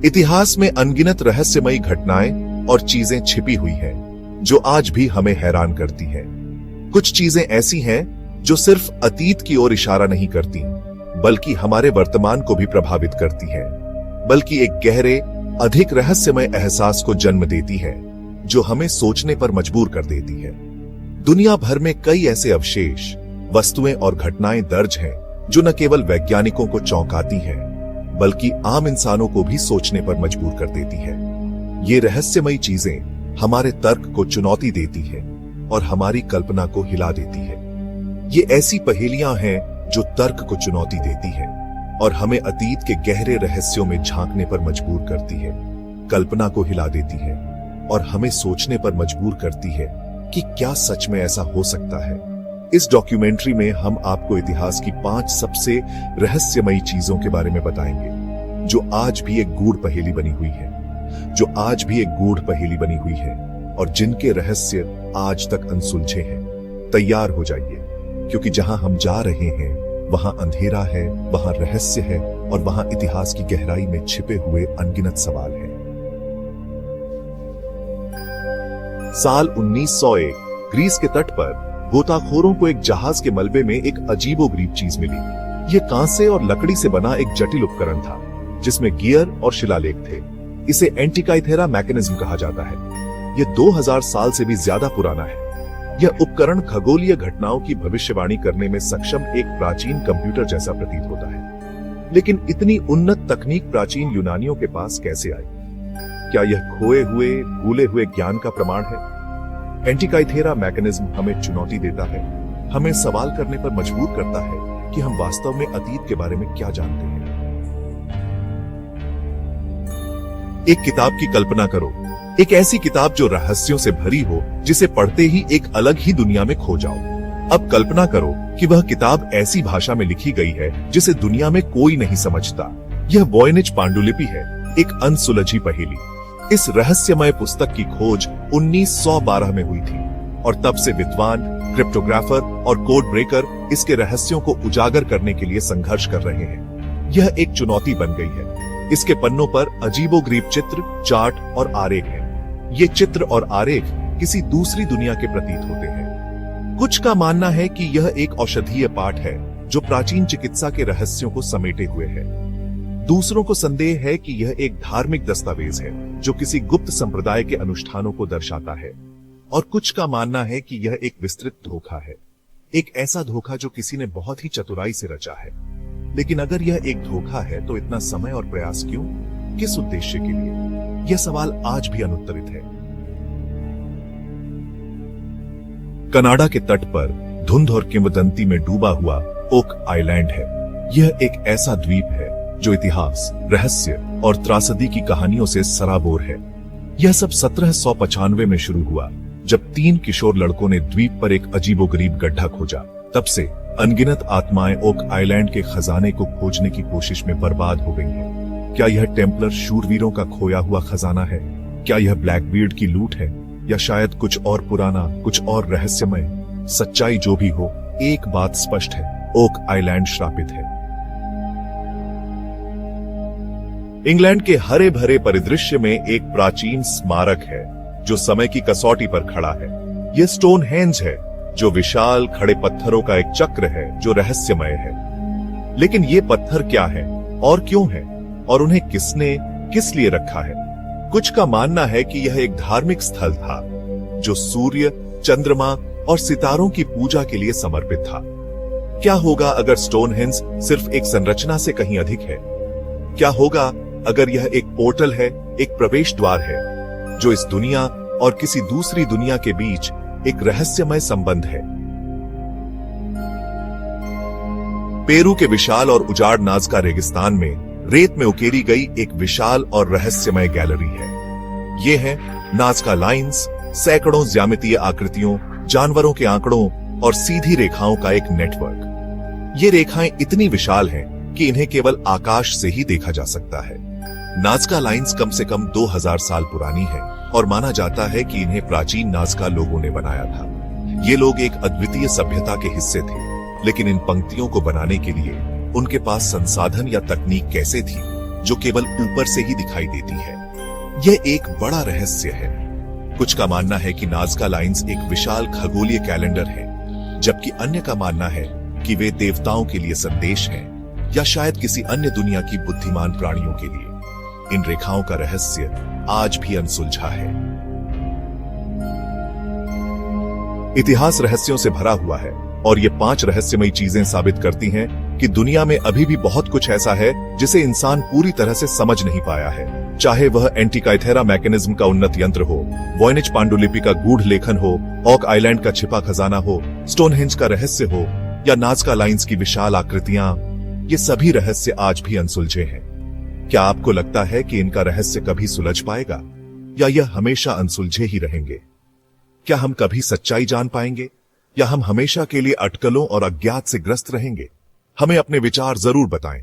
इतिहास में अनगिनत रहस्यमयी घटनाएं और चीजें छिपी हुई हैं, जो आज भी हमें हैरान करती हैं। कुछ चीजें ऐसी हैं जो सिर्फ अतीत की ओर इशारा नहीं करती, बल्कि हमारे वर्तमान को भी प्रभावित करती हैं, बल्कि एक गहरे, अधिक रहस्यमय एहसास को जन्म देती है, जो हमें सोचने पर मजबूर कर देती है। दुनिया भर में कई ऐसे अवशेष, वस्तुएं और घटनाएं दर्ज हैं, जो न केवल वैज्ञानिकों को चौंकाती हैं, बल्कि आम इंसानों को भी सोचने पर मजबूर कर देती है। ये रहस्यमयी चीजें हमारे तर्क को चुनौती देती है और हमारी कल्पना को हिला देती है। ये ऐसी पहेलियां हैं जो तर्क को चुनौती देती है और हमें अतीत के गहरे रहस्यों में झांकने पर मजबूर करती है, कल्पना को हिला देती है और हमें सोचने पर मजबूर करती है कि क्या सच में ऐसा हो सकता है। इस डॉक्यूमेंट्री में हम आपको इतिहास की 5 सबसे रहस्यमयी चीजों के बारे में बताएंगे, जो आज भी एक गूढ़ पहेली बनी हुई है और जिनके रहस्य आज तक अनसुलझे हैं। तैयार हो जाइए, क्योंकि जहां हम जा रहे हैं वहां अंधेरा है, वहां रहस्य है और वहां इतिहास की गहराई में छिपे हुए अनगिनत सवाल हैं। साल 1901 ग्रीस के तट पर गोताखोरों को एक जहाज के मलबे में एक अजीबोगरीब चीज मिली। यह कांसे और लकड़ी से बना एक जटिल उपकरण था, जिसमें गियर और शिलालेख थे। इसे एंटिकाइथेरा मैकेनिज्म कहा जाता है। यह 2000 साल से भी ज्यादा पुराना है। यह उपकरण खगोलीय घटनाओं की भविष्यवाणी करने में सक्षम एक प्राचीन कंप्यूटर जैसा प्रतीत होता है। लेकिन इतनी उन्नत तकनीक प्राचीन यूनानियों के पास कैसे आई? क्या यह खोए हुए, भूले हुए ज्ञान का प्रमाण है? एंटिकाइथेरा मैकेनिज्म हमें चुनौती देता है, हमें सवाल करने पर मजबूर करता है कि हम वास्तव में अतीत के बारे में क्या जानते हैं। एक किताब की कल्पना करो, एक ऐसी किताब जो रहस्यों से भरी हो, जिसे पढ़ते ही एक अलग ही दुनिया में खो जाओ। अब कल्पना करो कि वह किताब ऐसी भाषा में लिखी गई है जिसे दुनिया में कोई नहीं समझता। यह वॉयनिच पांडुलिपि है, एक अनसुलझी पहेली। इस रहस्यमय पुस्तक की खोज 1912 में हुई थी और तब से विद्वान, क्रिप्टोग्राफर और कोड ब्रेकर इसके रहस्यों को उजागर करने के लिए संघर्ष कर रहे हैं। यह एक चुनौती बन गई है। इसके पन्नों पर अजीबोगरीब चित्र, चार्ट और आरेख हैं। ये चित्र और आरेख किसी दूसरी दुनिया के प्रतीत होते हैं। कुछ का मानना है कि यह एक औषधीय पाठ है जो प्राचीन चिकित्सा के रहस्यों को समेटे हुए है। दूसरों को संदेह है कि यह एक धार्मिक दस्तावेज है जो किसी गुप्त संप्रदाय के अनुष्ठानों को दर्शाता है, और कुछ का मानना है कि यह एक विस्तृत धोखा है, एक ऐसा धोखा जो किसी ने बहुत ही चतुराई से रचा है। लेकिन अगर यह एक धोखा है तो इतना समय और प्रयास क्यों? किस उद्देश्य के लिए? यह सवाल आज भी अनुत्तरित है। कनाडा के तट पर धुंध और किंवदंती में डूबा हुआ ओक आइलैंड है। यह एक ऐसा द्वीप है जो इतिहास, रहस्य और त्रासदी की कहानियों से सराबोर है। यह सब 1795 में शुरू हुआ, जब 3 किशोर लड़कों ने द्वीप पर एक अजीबोगरीब गड्ढा खोजा। तब से अनगिनत आत्माएं ओक आइलैंड के खजाने को खोजने की कोशिश में बर्बाद हो गई हैं। क्या यह टेम्पलर शूरवीरों का खोया हुआ खजाना है? क्या यह ब्लैकबीर्ड की लूट है? या शायद कुछ और पुराना, कुछ और रहस्यमय? सच्चाई जो भी हो, एक बात स्पष्ट है, ओक आइलैंड श्रापित है। इंग्लैंड के हरे भरे परिदृश्य में एक प्राचीन स्मारक है जो समय की कसौटी पर खड़ा है। यह स्टोनहेंज है, जो विशाल खड़े पत्थरों का एक चक्र है जो रहस्यमय है। लेकिन ये पत्थर क्या है और क्यों है, और उन्हें किसने किस लिए रखा है? कुछ का मानना है कि यह एक धार्मिक स्थल था जो सूर्य, चंद्रमा और सितारों की पूजा के लिए समर्पित था। क्या होगा अगर स्टोनहेंज सिर्फ एक संरचना से कहीं अधिक है? क्या होगा अगर यह एक पोर्टल है, एक प्रवेश द्वार है, जो इस दुनिया और किसी दूसरी दुनिया के बीच एक रहस्यमय संबंध है? पेरू के विशाल और उजाड़ नाज़का रेगिस्तान में रेत में उकेरी गई एक विशाल और रहस्यमय गैलरी है। ये है नाज़का लाइंस, सैकड़ों ज्यामितीय आकृतियों, जानवरों के आंकड़ों और सीधी रेखाओं का एक नेटवर्क। ये रेखाएं इतनी विशाल हैं कि इन्हें केवल आकाश से ही देखा जा सकता है। नाज़का लाइंस कम से कम 2000 साल पुरानी है और माना जाता है कि इन्हें प्राचीन नाज़का लोगों ने बनाया था। ये लोग एक अद्वितीय सभ्यता के हिस्से थे, लेकिन इन पंक्तियों को बनाने के लिए उनके पास संसाधन या तकनीक कैसे थी, जो केवल ऊपर से ही दिखाई देती है। यह एक बड़ा रहस्य है। कुछ का मानना है कि नाज़का लाइंस एक विशाल खगोलीय कैलेंडर है, जबकि अन्य का मानना है कि वे देवताओं के लिए संदेश हैं या शायद किसी अन्य दुनिया की बुद्धिमान प्राणियों के लिए। इन रेखाओं का रहस्य आज भी अनसुलझा है। इतिहास रहस्यों से भरा हुआ है और ये 5 रहस्यमयी चीजें साबित करती हैं कि दुनिया में अभी भी बहुत कुछ ऐसा है जिसे इंसान पूरी तरह से समझ नहीं पाया है। चाहे वह एंटीकाइथेरा मैकेनिज्म का उन्नत यंत्र हो, वॉयनिच पांडुलिपि का गूढ़ लेखन हो, ऑक आइलैंड का छिपा खजाना हो, स्टोनहेंज का रहस्य हो या नाज़का लाइंस की विशाल आकृतियां, ये सभी रहस्य आज भी अनसुलझे हैं। क्या आपको लगता है कि इनका रहस्य कभी सुलझ पाएगा या यह हमेशा अनसुलझे ही रहेंगे? क्या हम कभी सच्चाई जान पाएंगे या हम हमेशा के लिए अटकलों और अज्ञात से ग्रस्त रहेंगे? हमें अपने विचार जरूर बताएं।